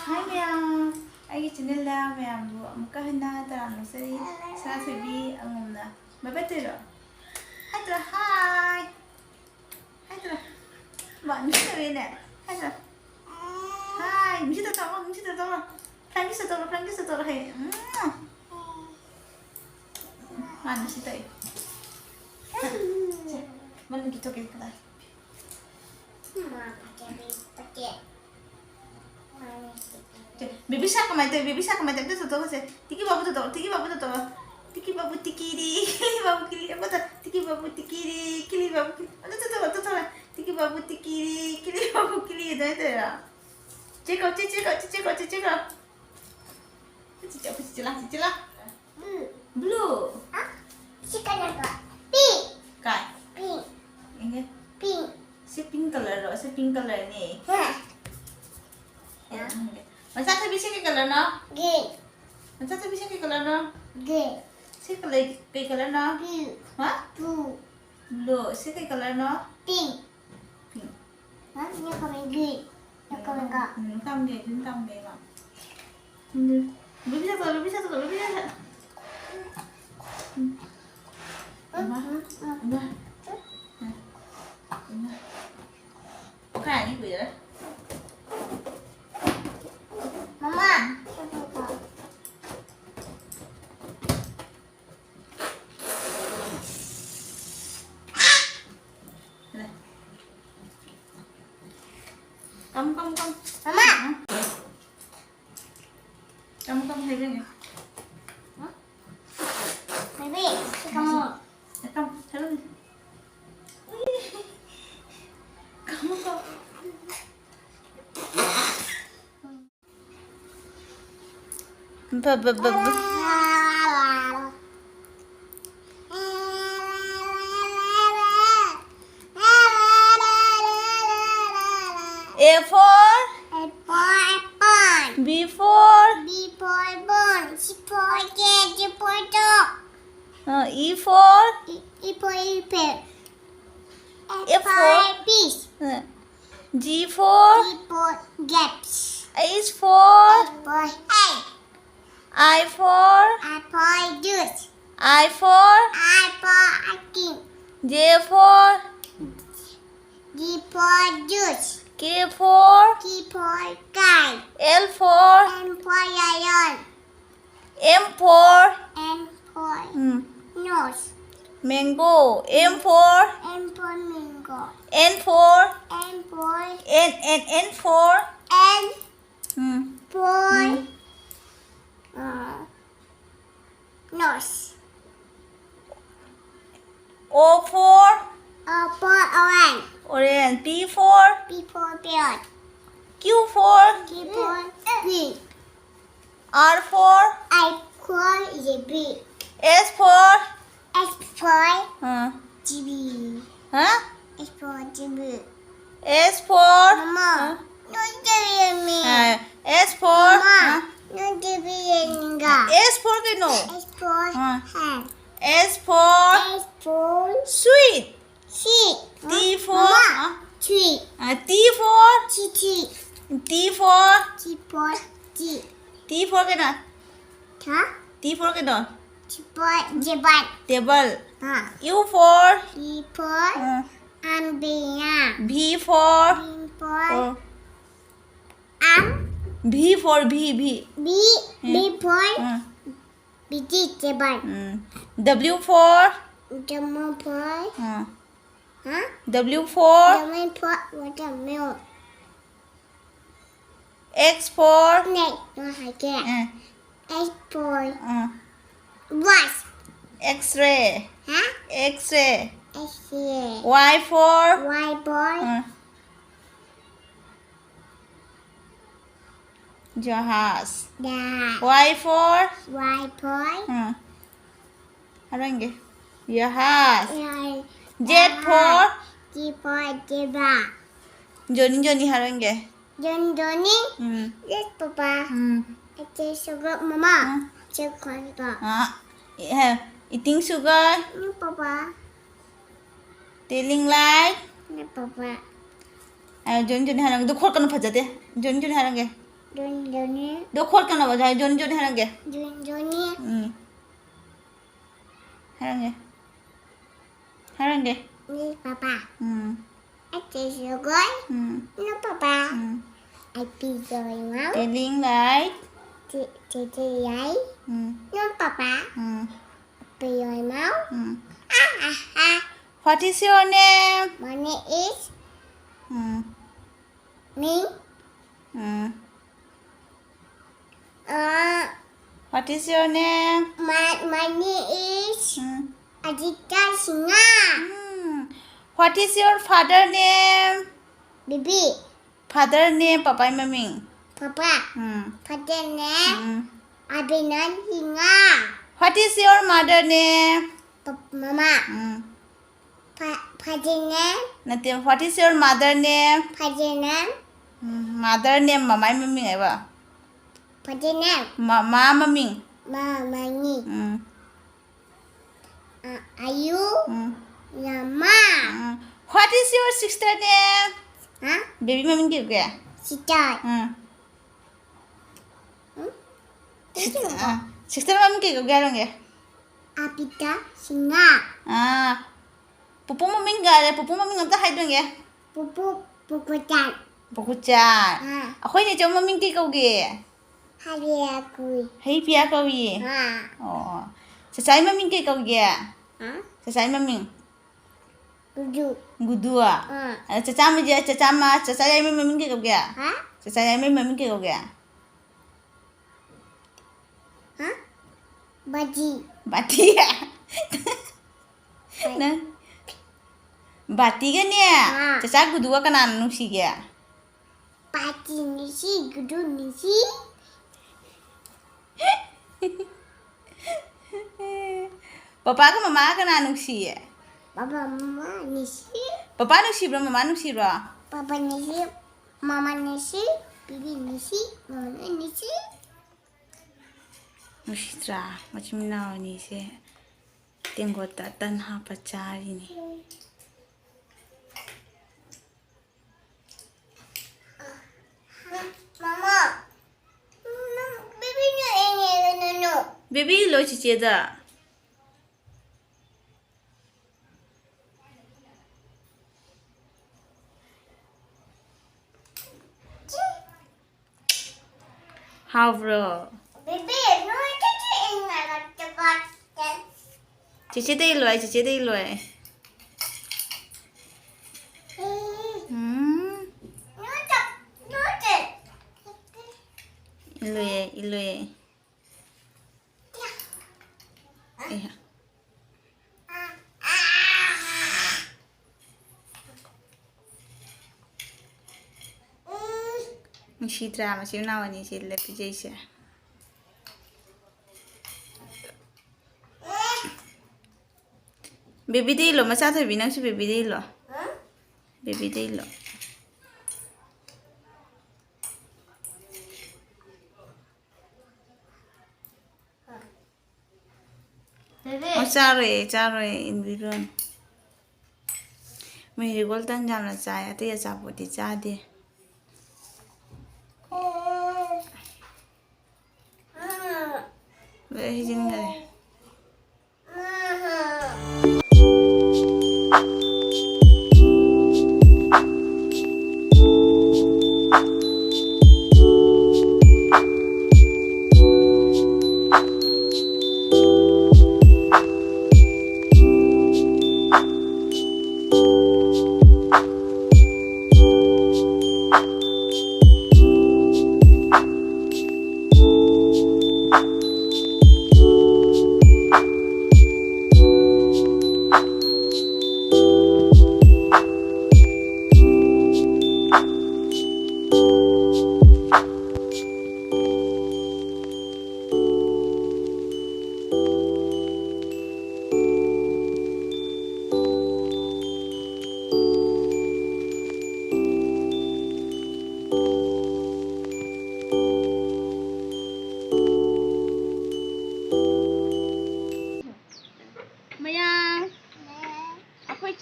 Hi ma'am, I channel la ma'am bu amka hina taram sari sa sebi angumna. Mabatero. Hi tra hi. Hi tra. Bạn nghĩ là bên này. Hi tra. Hi, mình chưa tao, mình chưa tao. Planki sa tao hay. Mana sih tadi? Mana kita kita. Baby shark kemana itu tuh sih. Tiki babu tuh, tiki babu tikiri, babu kiri apa tuh? Tiki babu tikiri, kiri babu kiri. Ada tuh, tiki babu tikiri, kiri babu kiri itu ya. Cek. Cicila. Blue. Hah? Siapa nak? Pink. Kai. Pink. Ini. Pink. Pink color nih. Ya. Masa tu bisa ke color no? Green. Masa tu bisa ke color no? Green. Si color no? Blue. Hah? Blue. Blue. Si color no? Pink. Pink. Hah? Ini kami green. Ini kami kak. Tam dia mak. Bisa tuh. Udah. Bukan ini gue ya. Mama. Kamu. Mama. Kamu hebat ya? Baby, kamu. Kamu, hello. Kamu kok. A for Apple. B for B for bone. C for cat. D for dog. E for E for apple. F for fish. G for G for grapes. H for H for egg. I for I for juice. I for I for ice cream. J for G for juice. K for K for kite. L for M for lion. M for N for nose. mango. M for M for mango. N for N for N for N for nose. O for O for orange. orange. P for P for beard. Q for Q for green. R for I for zebra. S for S for GB. huh? S for GB. S for Mama, no GB me. S for Mama, no GB enggak. S for cái nổ. S for hand. S for S for sweet. sheep. T for Mama, tree. T for T. T for T for T. T for cái nào? Hả? T for cái nào? T for jebat. Table. Hả? U for B for umbrella. B for B for B for B. B for vegetable. W for W for hả? W for W for watermelon. X for Này, nó hai kẹ. X for wasp. X-ray. Hả? X-ray. X Y for Y for jahaz. da. Y for Y for harange. Jahaz. Y. Z for G for zebra. Johnny harange. Johnny. Yes, Papa. Ate sugar, Mama. Sugar. Eating sugar. No, Papa. Telling lie. No, Papa. Johnny harange. Do khol kan phajate. Johnny harange. Johnny. Do khot kana ba jai Johnny Johnny harang ge. Johnny. Harang ge. Harang ge. Ni papa. Anh chị sửa gói. Nó papa. Anh bị rồi máu. Chị Liên lại. Chị ấy. Nó papa. Bị rồi máu. What is your name? My name is me. What is your name? My name is Adita Sinha. What is your father name? Baby. Father name papa maming. Papa. Father name Abinan Sinha. What is your mother name? Mama. Father name. Nothing. What is your mother name? Father name. Mother name mama maming ai ba? Father name. Mama maming. Mama ni. Ayu. Mama. What is your sister name? Huh? Baby maming kiểu kìa. Sister. Sister maming kiểu kìa rồi kìa. Abita Sinha. Pupu maming gà pupu maming ngắm ta hay rồi kìa. Pupu chan. Pupu chan. Akhoi này cháu maming kiểu kìa. Haria kui. Hey pia kau ye. Sasai maming kiểu kìa. Sasai maming. Gudu à? Chacha mà je chacha mà chacha ai maming kiểu kìa. Chacha ai maming kiểu kìa. Bati à? Nè. Bati cái nè. Chacha gudu cái nào nung xì kìa. Bati nisi gudu nisi. Papa cái mama cái nào nung xì à? Papa mama nisi. Papa nung xì rồi mama nung xì rồi. Papa nisi, mama nisi, bibi nisi, mama nisi. Nushitra, macam mana ni se? Tengok tak tanha pacari ni. Mama, baby ni ini no. Baby lo cici dah. How bro? Baby, no cici ingat cepat. Cici dah iloi, cici dah iloi. Iloi, iloi. Nushitra, macam mana ni se lepas je. Baby dah iloi, masa tu bina si baby dah iloi. Baby dah iloi. Oh cari environ. Meri golden jam la caya, tu ya sapu di cadi. Hijing deh.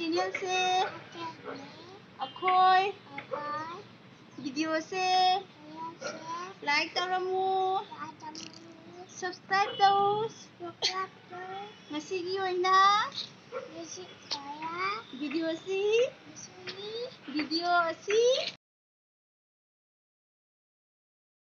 channel se akhoi video se Like tꯧꯔꯝꯃꯨ. Subscribe tꯧ. Ngasiꯒꯤ ꯑꯣꯏꯅ video ꯑꯁꯤ